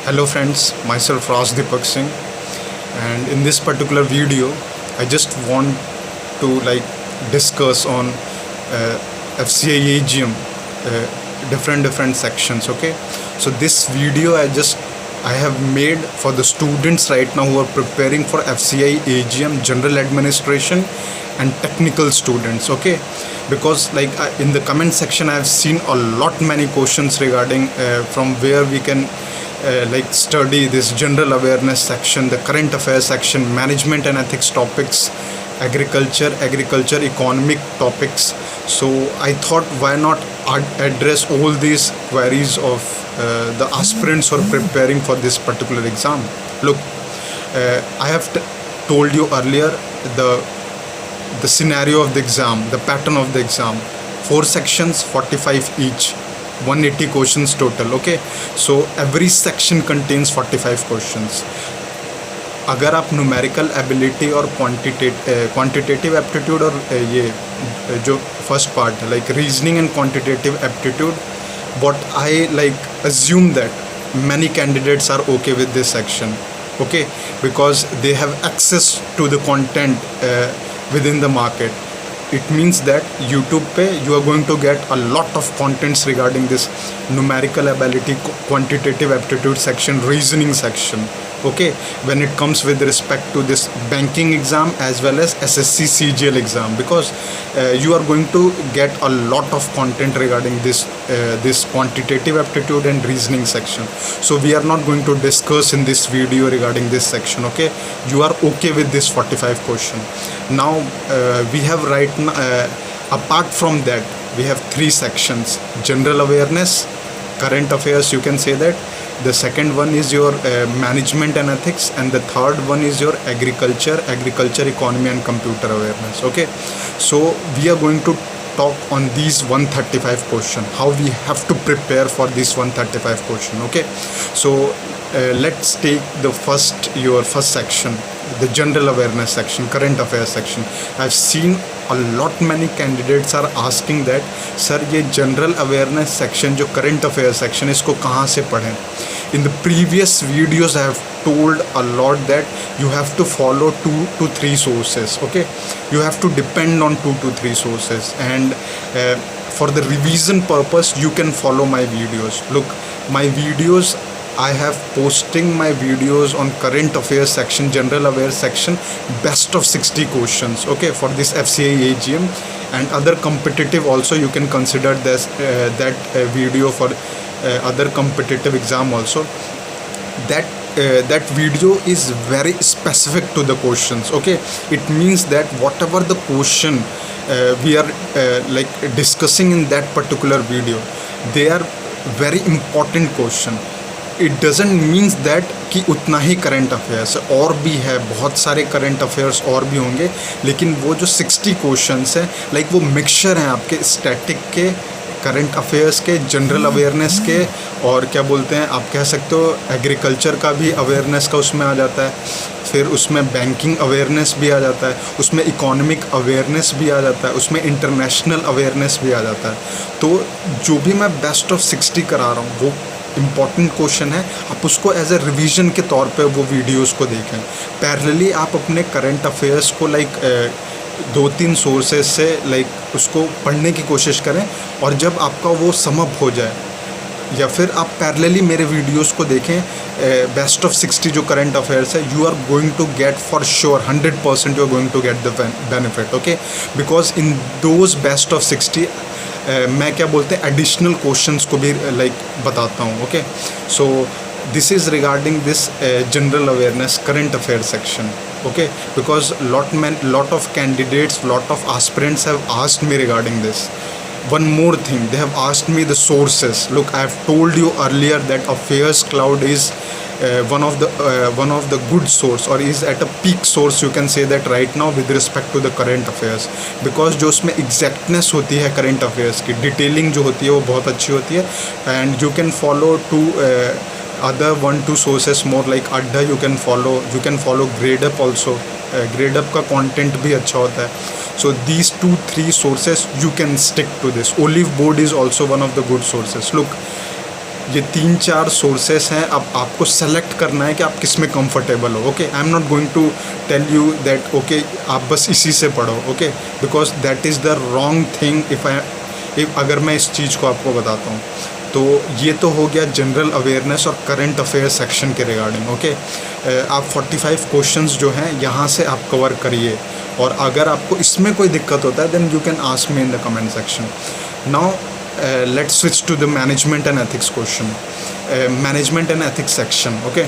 Hello friends, myself Ras Deepak Singh, and in this particular video I just want to discuss on FCI AGM, different sections. Okay, so this video I have made for the students right now who are preparing for FCI AGM General Administration and technical students. Okay, because in the comment section I have seen a lot many questions regarding from where we can study this general awareness section, the current affairs section, management and ethics topics, agriculture economic topics. So I thought, why not address all these queries of the aspirants who are preparing for this particular exam. Look, I have told you earlier the scenario of the exam, the pattern of the exam. 4 sections, 45 each, 180 questions total. Okay, so every section contains 45 questions. अगर आप numerical ability और quantitative aptitude और ये जो first part है like reasoning and quantitative aptitude, what I assume that many candidates are okay with this section. Okay, because they have access to the content within the market. It means that YouTube पे you are going to get a lot of contents regarding this numerical ability, quantitative aptitude section, reasoning section. Okay, when it comes with respect to this banking exam as well as SSC CGL exam, because you are going to get a lot of content regarding this quantitative aptitude and reasoning section. So we are not going to discuss in this video regarding this section. Okay, you are okay with this 45 question. Now we have apart from that we have 3 sections: general awareness, current affairs, you can say that. The second one is your management and ethics, and the third one is your agriculture economy and computer awareness. Okay, so we are going to talk on these 135 question, how we have to prepare for this 135 question. Okay, so let's take your first section, the general awareness section, current affairs section. I've seen a lot many candidates are asking that sir ये general awareness section जो current affairs section इसको कहाँ से पढ़ें. In the previous videos I have told a lot that you have to follow 2 to 3 sources. Okay, you have to depend on 2 to 3 sources, and for the revision purpose you can follow my videos. Look, my videos, I have posting my videos on current affairs section, general awareness section, best of 60 questions. Okay, for this FCI AGM and other competitive also you can consider this that video for other competitive exam also. That video is very specific to the questions. Okay, it means that whatever the question we are discussing in that particular video, they are very important question. It doesn't means that कि उतना ही current affairs और भी है, बहुत सारे current affairs और भी होंगे, लेकिन वो जो 60 क्वेश्चंस हैं वो मिक्सचर हैं आपके स्टैटिक के, करंट अफेयर्स के, जनरल अवेयरनेस के, और क्या बोलते हैं आप कह सकते हो एग्रीकल्चर का भी अवेयरनेस का उसमें आ जाता है, फिर उसमें बैंकिंग अवेयरनेस भी आ जाता है, उसमें इकोनॉमिक अवेयरनेस भी आ जाता है, उसमें इंटरनेशनल अवेयरनेस भी आ जाता है. तो जो भी मैं बेस्ट ऑफ 60 करा रहा हूँ वो इम्पॉर्टेंट क्वेश्चन है. आप उसको एज ए रिवीजन के तौर पे वो वीडियोस को देखें. पैरेलली आप अपने करंट अफेयर्स को 2-3 सोर्सेज से उसको पढ़ने की कोशिश करें, और जब आपका वो सम अप हो जाए या फिर आप पैरेलली मेरे वीडियोस को देखें बेस्ट ऑफ 60 जो करंट अफेयर्स है, you are going to get for sure 100% you are going to get the benefit. Okay, because in those best of 60 मैं क्या बोलते हैं एडिशनल क्वेश्चंस को भी बताता हूँ. Okay, so this is regarding this general awareness current affair section. Okay, because lot of candidates, lot of aspirants have asked me regarding this. One more thing, they have asked me the sources. Look, I have told you earlier that Affairs Cloud is one of the good source, or is at a peak source you can say that right now with respect to the current affairs, because जो उसमें exactness होती है current affairs की, detailing जो होती है वो बहुत अच्छी होती है, and you can follow to other 1-2 sources more like Adda. You can follow GradeUp also. GradeUp का content भी अच्छा होता है. So these 2-3 sources you can stick to this. Olive Board is also one of the good sources. Look, ये 3-4 sources हैं, अब आपको select करना है कि आप किस में कंफर्टेबल हो. Okay, I am not going to tell you that okay आप बस इसी से पढ़ो. Okay, because that is the wrong thing. If अगर मैं इस चीज़ को आपको बताता हूँ, तो ये तो हो गया जनरल अवेयरनेस और करंट अफेयर सेक्शन के रिगार्डिंग. ओके, आप 45 क्वेश्चंस जो हैं यहाँ से आप कवर करिए, और अगर आपको इसमें कोई दिक्कत होता है then you can ask me in the comment section. Now let's switch to the management and ethics question. Management and ethics section. Okay,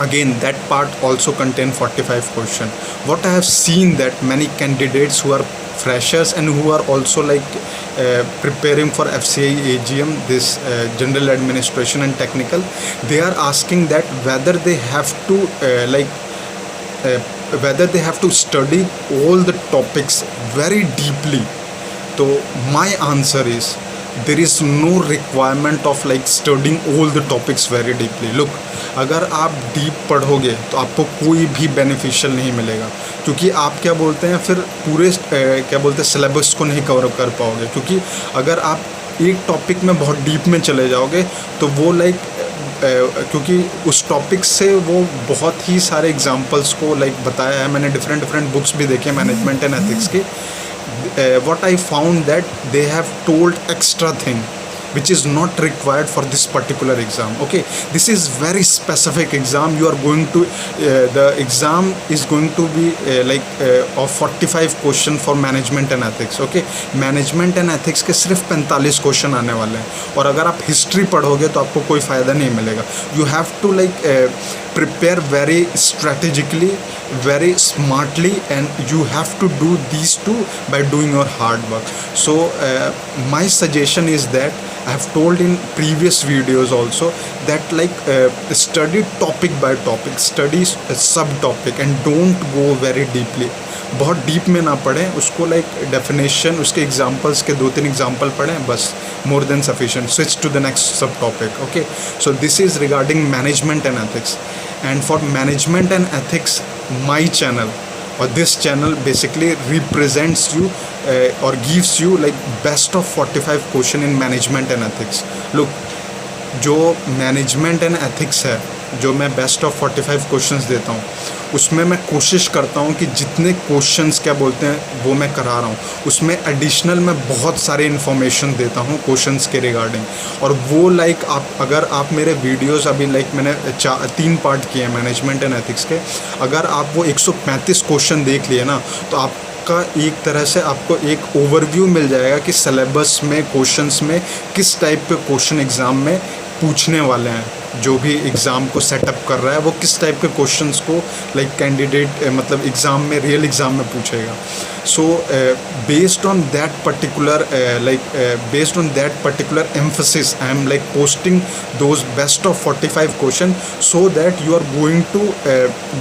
again that part also contain 45 question. What I have seen that many candidates who are freshers and who are also like preparing for FCI AGM, this general administration and technical, they are asking that whether they have to whether they have to study all the topics very deeply. तो my answer is there is no requirement of like studying all the topics very deeply. Look, अगर आप deep पढ़ोगे तो आपको कोई भी beneficial नहीं मिलेगा, क्योंकि आप क्या बोलते हैं फिर पूरे क्या बोलते हैं सिलेबस को नहीं कवर कर पाओगे. क्योंकि अगर आप एक टॉपिक में बहुत डीप में चले जाओगे तो वो लाइक क्योंकि उस टॉपिक से वो बहुत ही सारे एग्जांपल्स को लाइक बताया है. मैंने डिफरेंट बुक्स भी देखे मैनेजमेंट एंड एथिक्स की. What I found that they have told extra thing which is not required for this particular exam. Okay, this is very specific exam. You are going to the exam is going to be of 45 question for management and ethics. Okay, management and ethics के सिर्फ 45 question आने वाले हैं, और अगर आप history पढ़ोगे तो आपको कोई फ़ायदा नहीं मिलेगा. You have to prepare very strategically, very smartly, and you have to do these two by doing your hard work. So my suggestion is that I have told in previous videos also that study topic by topic, study subtopic, and don't go very deeply. बहुत deep में ना पढ़ें उसको, definition उसके examples के 2-3 example पढ़ें बस, more than sufficient. Switch to the next sub topic. Okay, so this is regarding management and ethics. And for management and ethics, my channel or this channel basically represents you or gives you best of 45 question in management and ethics. Look, जो management and ethics है, जो मैं best of 45 questions देता हूँ, उसमें मैं कोशिश करता हूँ कि जितने क्वेश्चंस क्या बोलते हैं वो मैं करा रहा हूँ, उसमें एडिशनल मैं बहुत सारे इन्फॉर्मेशन देता हूँ क्वेश्चंस के रिगार्डिंग. और वो आप अगर आप मेरे वीडियोस अभी मैंने 3 पार्ट किए हैं मैनेजमेंट एंड एथिक्स के, अगर आप वो 135 क्वेश्चन देख लिए ना, तो आपका एक तरह से आपको एक ओवरव्यू मिल जाएगा कि सिलेबस में क्वेश्चंस में किस टाइप के क्वेश्चन एग्ज़ाम में पूछने वाले हैं. जो भी एग्ज़ाम को सेटअप कर रहा है वो किस टाइप के क्वेश्चंस को कैंडिडेट मतलब एग्ज़ाम में, रियल एग्ज़ाम में पूछेगा. So based on that particular emphasis I am posting those best of 45 question, so that you are going to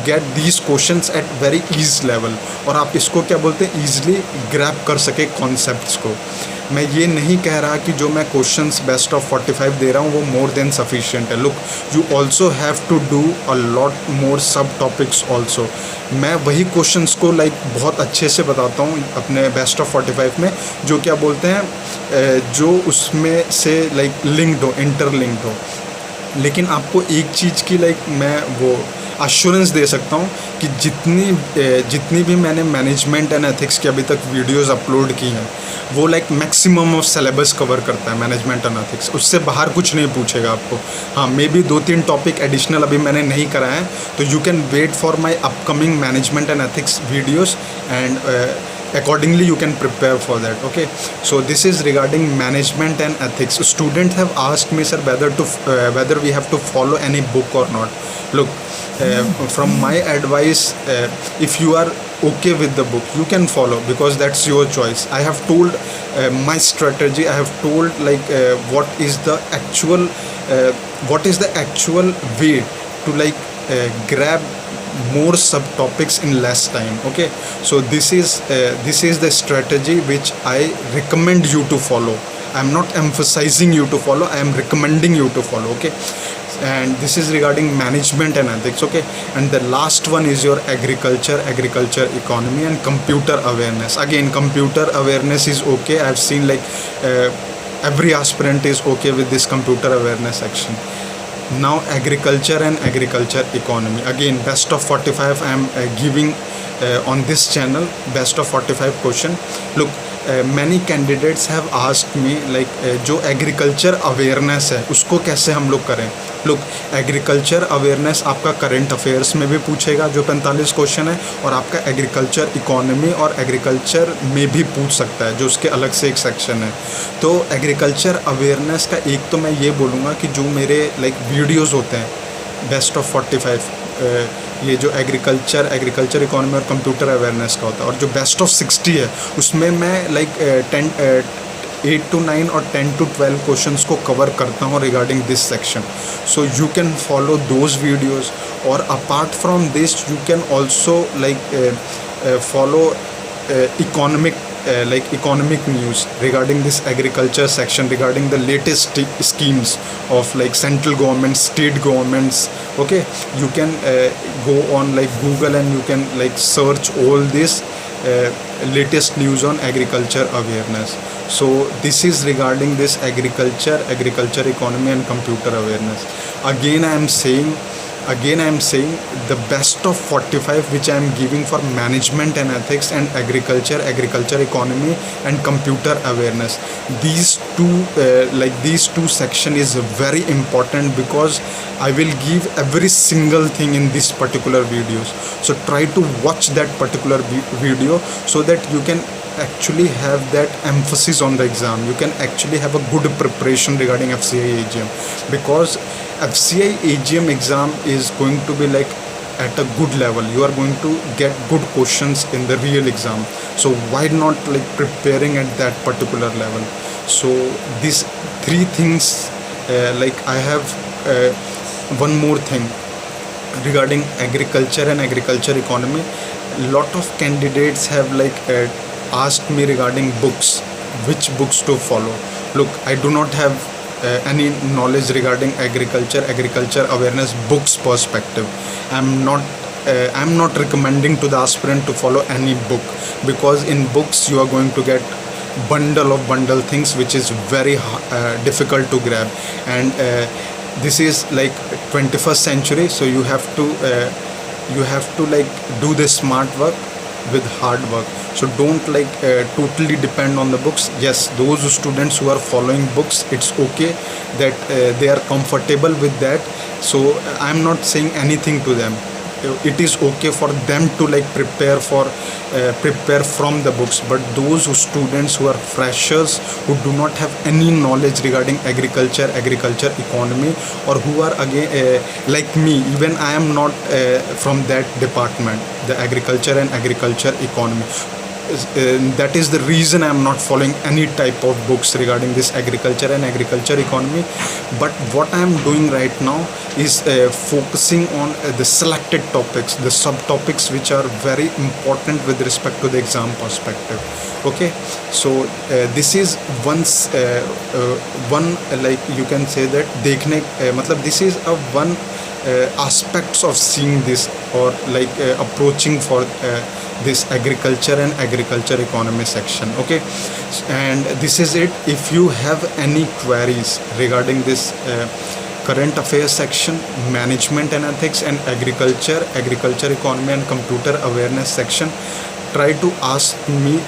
get these questions at very ease level, और आप इसको क्या बोलते हैं ईजिली ग्रैब कर सके कॉन्सेप्ट्स को. मैं ये नहीं कह रहा कि जो मैं क्वेश्चंस बेस्ट ऑफ 45 दे रहा हूँ वो मोर देन सफिशिएंट है. Look, you also have to do a lot more sub topics also. मैं वही क्वेश्चंस को बहुत अच्छे से बताता हूँ अपने बेस्ट ऑफ 45 में, जो क्या बोलते हैं जो उसमें से लिंक्ड हो, इंटरलिंक्ड हो. लेकिन आपको एक चीज़ की मैं वो अश्योरेंस दे सकता हूँ कि जितनी भी मैंने मैनेजमेंट एंड एथिक्स की अभी तक वीडियोस अपलोड की हैं वो मैक्सिमम ऑफ सिलेबस कवर करता है मैनेजमेंट एंड एथिक्स. उससे बाहर कुछ नहीं पूछेगा आपको. हाँ, मे बी 2-3 टॉपिक एडिशनल अभी मैंने नहीं कराए हैं, तो you can wait for my upcoming management and ethics videos and accordingly you can prepare for that. Okay, so this is regarding management and ethics. Students have asked me, sir, whether we have to follow any book or not. Look, from my advice, if you are okay with the book you can follow, because that's your choice. I have told my strategy. I have told what is the actual way to grab more subtopics in less time. Okay, so this is the strategy which I recommend you to follow. I am not emphasizing you to follow, I am recommending you to follow. Okay, and this is regarding management and ethics. Okay, and the last one is your agriculture economy and computer awareness. Again, computer awareness is okay. I have seen every aspirant is okay with this computer awareness section. Now agriculture and agriculture economy, again best of 45 I am giving on this channel, best of 45 question. Look, many candidates have asked me like जो agriculture awareness है उसको कैसे हम लोग करें. Look, agriculture awareness आपका current affairs में भी पूछेगा जो 45 क्वेश्चन है, और आपका एग्रीकल्चर इकोनॉमी और एग्रीकल्चर में भी पूछ सकता है जो उसके अलग से एक सेक्शन है. तो एग्रीकल्चर अवेयरनेस का एक तो मैं ये बोलूँगा कि जो मेरे लाइक वीडियोज़ होते हैं बेस्ट ऑफ 45, ये जो एग्रीकल्चर इकोनॉमी और कंप्यूटर अवेयरनेस का होता है, और जो बेस्ट ऑफ 60 है उसमें मैं लाइक 8 to 9 और 10 to 12 क्वेश्चंस को कवर करता हूँ regarding this section. So you can follow those videos, और apart from this you can also like follow economic news regarding this agriculture section, regarding the latest schemes of like central government, state governments. Okay, you can go on like Google and you can like search all this latest news on agriculture awareness. So this is regarding this agriculture economy and computer awareness. Again I am saying the best of 45 which I am giving for management and ethics and agriculture economy and computer awareness. These two section is very important because I will give every single thing in this particular videos. So try to watch that particular video so that you can actually have that emphasis on the exam. You can actually have a good preparation regarding FCI AGM, because FCI AGM exam is going to be like at a good level. You are going to get good questions in the real exam. So why not like preparing at that particular level? So these three things, like I have one more thing regarding agriculture and agriculture economy. Lot of candidates have like asked me regarding books, which books to follow. Look, I do not have any knowledge regarding agriculture awareness books perspective. I'm not recommending to the aspirant to follow any book, because in books you are going to get bundle things which is very difficult to grab, and this is like 21st century, so you have to like do the smart work with hard work. So don't like totally depend on the books. Yes, those students who are following books, it's okay that they are comfortable with that. So I'm not saying anything to them. It is okay for them to like prepare from the books, but those students who are freshers, who do not have any knowledge regarding agriculture economy, or who are again like me, even I am not from that department, the agriculture and agriculture economy. That is the reason I am not following any type of books regarding this agriculture and agriculture economy. But what I am doing right now is focusing on the selected topics, the subtopics which are very important with respect to the exam perspective. Okay, so this is one like you can say that देखने मतलब this is a one aspects of seeing this, or like approaching for this agriculture and agriculture economy section. Okay, and this is it. If you have any queries regarding this current affairs section, management and ethics, and agriculture economy and computer awareness section, try to ask me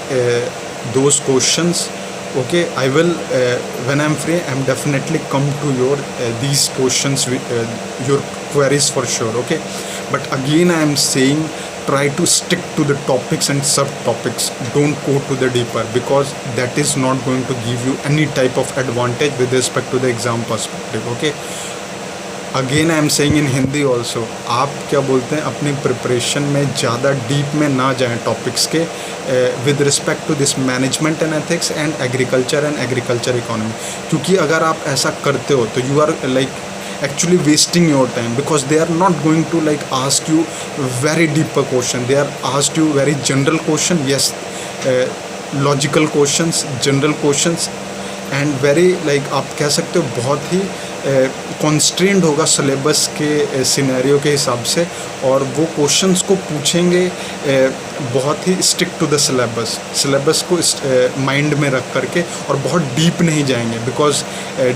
those questions. Okay, I will when I'm free, I'm definitely come to your these questions with your queries for sure. Okay, but again I am saying, try to stick to the topics and subtopics. Don't go to the deeper, because that is not going to give you any type of advantage with respect to the exam perspective. Okay, again I am saying in Hindi also, आप क्या बोलते हैं अपनी preparation में ज़्यादा deep में ना जाएं टॉपिक्स के with respect to this management and ethics and agriculture economy, क्योंकि अगर आप ऐसा करते हो तो you are like actually wasting your time, because they are not going to like ask you very deeper question. They are asked you very general question, yes, logical questions, general questions, and very like आप कह सकते हो बहुत ही कॉन्स्ट्रेंड होगा syllabus के scenario के हिसाब से, और वो क्वेश्चंस को पूछेंगे बहुत ही स्टिक टू द सिलेबस को माइंड में रख करके, और बहुत डीप नहीं जाएंगे, बिकॉज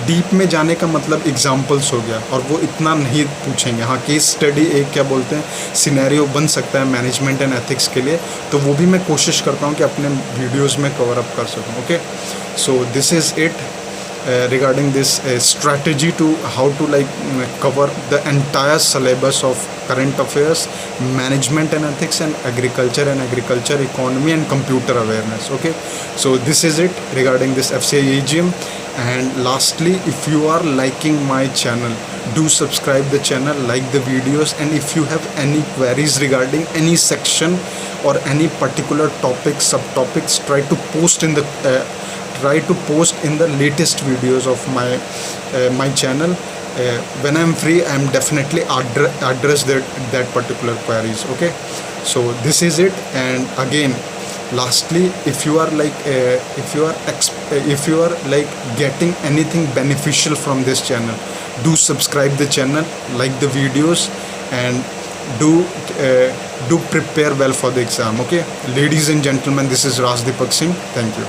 डीप में जाने का मतलब एग्जांपल्स हो गया, और वो इतना नहीं पूछेंगे। हाँ, केस स्टडी एक क्या बोलते हैं सिनेरियो बन सकता है मैनेजमेंट एंड एथिक्स के लिए, तो वो भी मैं कोशिश करता हूँ कि अपने वीडियोज़ में कवर अप कर सकूँ। Okay, so this is it regarding this strategy to how to cover the entire syllabus of current affairs, management and ethics, and agriculture economy and computer awareness. Okay, so this is it regarding this FCI AGM. And lastly, if you are liking my channel, do subscribe the channel, like the videos, and if you have any queries regarding any section or any particular topic, subtopics, try to post in the latest videos of my channel. When I'm free, I'm definitely address that particular queries. Okay, so this is it. And again, lastly, if you are getting anything beneficial from this channel, do subscribe the channel, like the videos, and do prepare well for the exam. Okay, ladies and gentlemen, this is Raj Deepak Singh. Thank you.